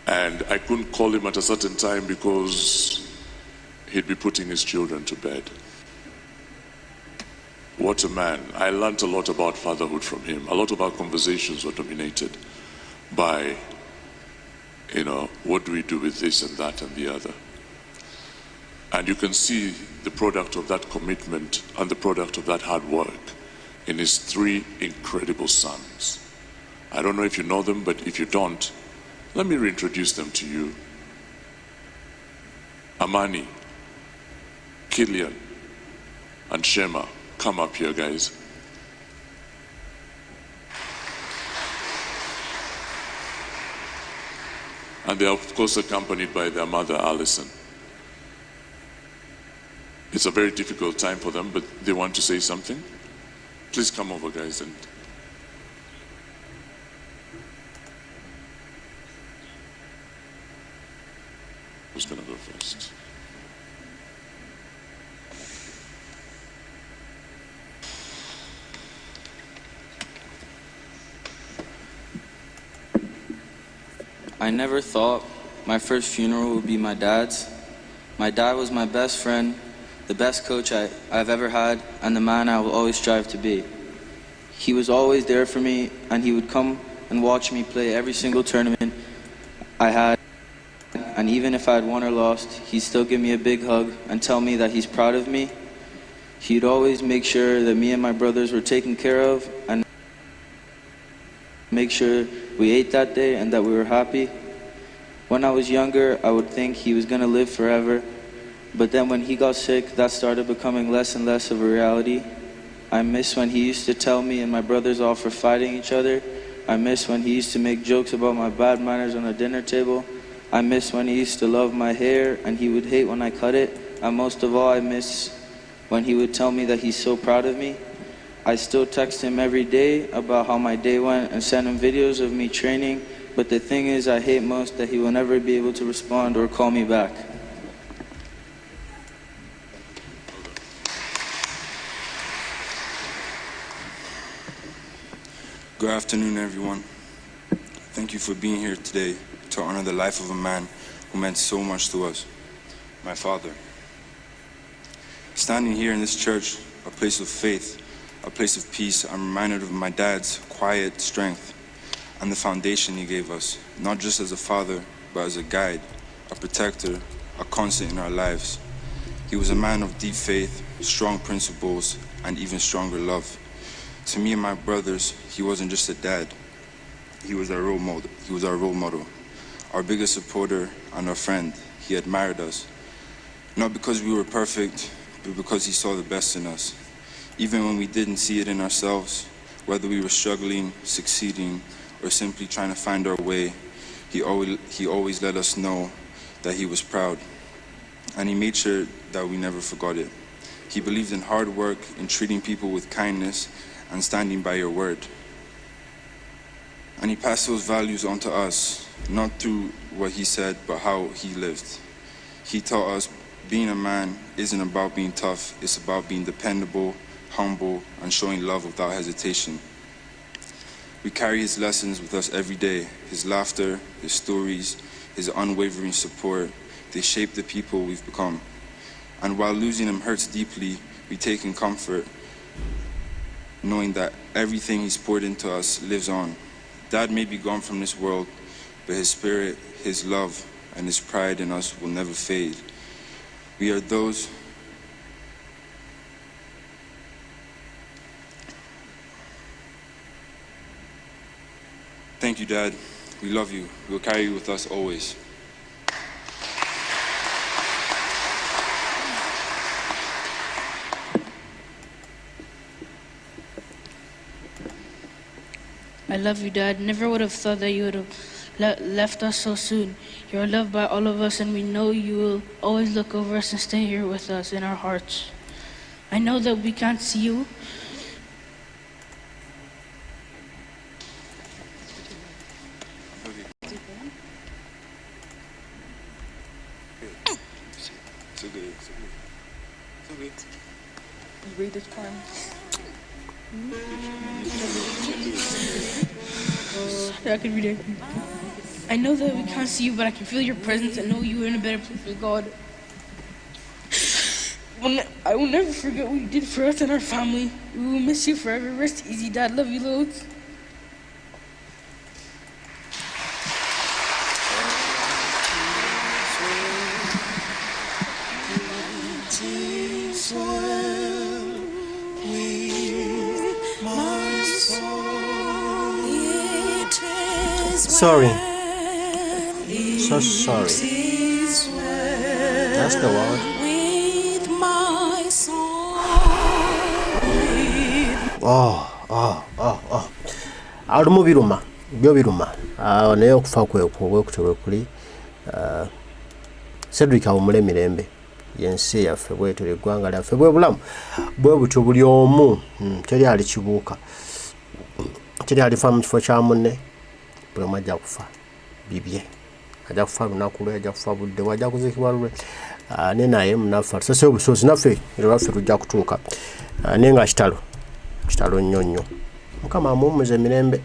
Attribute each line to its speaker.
Speaker 1: And I couldn't call him at a certain time because he'd be putting his children to bed. What a man. I learned a lot about fatherhood from him. A lot of our conversations were dominated by, what do we do with this and that and the other? And you can see the product of that commitment and the product of that hard work in his 3 incredible sons. I don't know if you know them, but if you don't, let me reintroduce them to you. Amani, Killian, and Shema. Come up here, guys. And they are, of course, accompanied by their mother, Alison. It's a very difficult time for them, but they want to say something. Please come over, guys. And who's going to go first?
Speaker 2: I never thought my first funeral would be my dad's. My dad was my best friend, the best coach I've ever had, and the man I will always strive to be. He was always there for me, and he would come and watch me play every single tournament I had. And even if I had won or lost, he'd still give me a big hug and tell me that he's proud of me. He'd always make sure that me and my brothers were taken care of and make sure we ate that day and that we were happy. When I was younger, I would think he was gonna live forever. But then when he got sick, that started becoming less and less of a reality. I miss when he used to tell me and my brothers off for fighting each other. I miss when he used to make jokes about my bad manners on the dinner table. I miss when he used to love my hair and he would hate when I cut it. And most of all, I miss when he would tell me that he's so proud of me. I still text him every day about how my day went and send him videos of me training. But the thing is, I hate most that he will never be able to respond or call me back.
Speaker 3: Good afternoon, everyone. Thank you for being here today to honor the life of a man who meant so much to us, my father. Standing here in this church, a place of faith, a place of peace, I'm reminded of my dad's quiet strength and the foundation he gave us, not just as a father, but as a guide, a protector, a constant in our lives. He was a man of deep faith, strong principles, and even stronger love. To me and my brothers, he wasn't just a dad. He was our role model. He was our role model, our biggest supporter and our friend. He admired us, not because we were perfect, but because he saw the best in us. Even when we didn't see it in ourselves, whether we were struggling, succeeding, or simply trying to find our way, he always let us know that he was proud. And he made sure that we never forgot it. He believed in hard work, in treating people with kindness, and standing by your word. And he passed those values on to us, not through what he said, but how he lived. He taught us being a man isn't about being tough, it's about being dependable, humble, and showing love without hesitation. We carry his lessons with us every day. His laughter, his stories, his unwavering support, they shape the people we've become. And while losing him hurts deeply, we take in comfort knowing that everything he's poured into us lives on. Dad may be gone from this world, but his spirit, his love, and his pride in us will never fade. We are those Thank you, Dad. We love you. We'll carry you with us always.
Speaker 4: I love you, Dad. Never would have thought that you would have left us so soon. You are loved by all of us, and we know you will always look over us and stay here with us in our hearts. I know that we can't see you.
Speaker 3: So good.
Speaker 5: You read it for me.
Speaker 4: I can read it. I know that we can't see you, but I can feel your presence and know you are in a better place with God. I will never forget what you did for us and our family. We will miss you forever. Rest easy, Dad. Love you loads.
Speaker 6: Sorry. So sorry. That's the word. Alimu biruma byo biruma naye okufa kwe kutewe kuli Cedric awumule mirembe yensi yaffe bwetyo eggwanga lyaffe bwe bulamu bwe butyo buli omu teri ali kibuuka teri alifa mu kifo kya munne buli omu ajja kufa bibye ajja kufa lunaku lwe ajja kufa budde wajja kuzikibwa lwe ne naye munafa tusese obusozi naffe lwaffe tujja kutuuka naye nga kitalo nnyo nnyo Mukama amumuze mirembe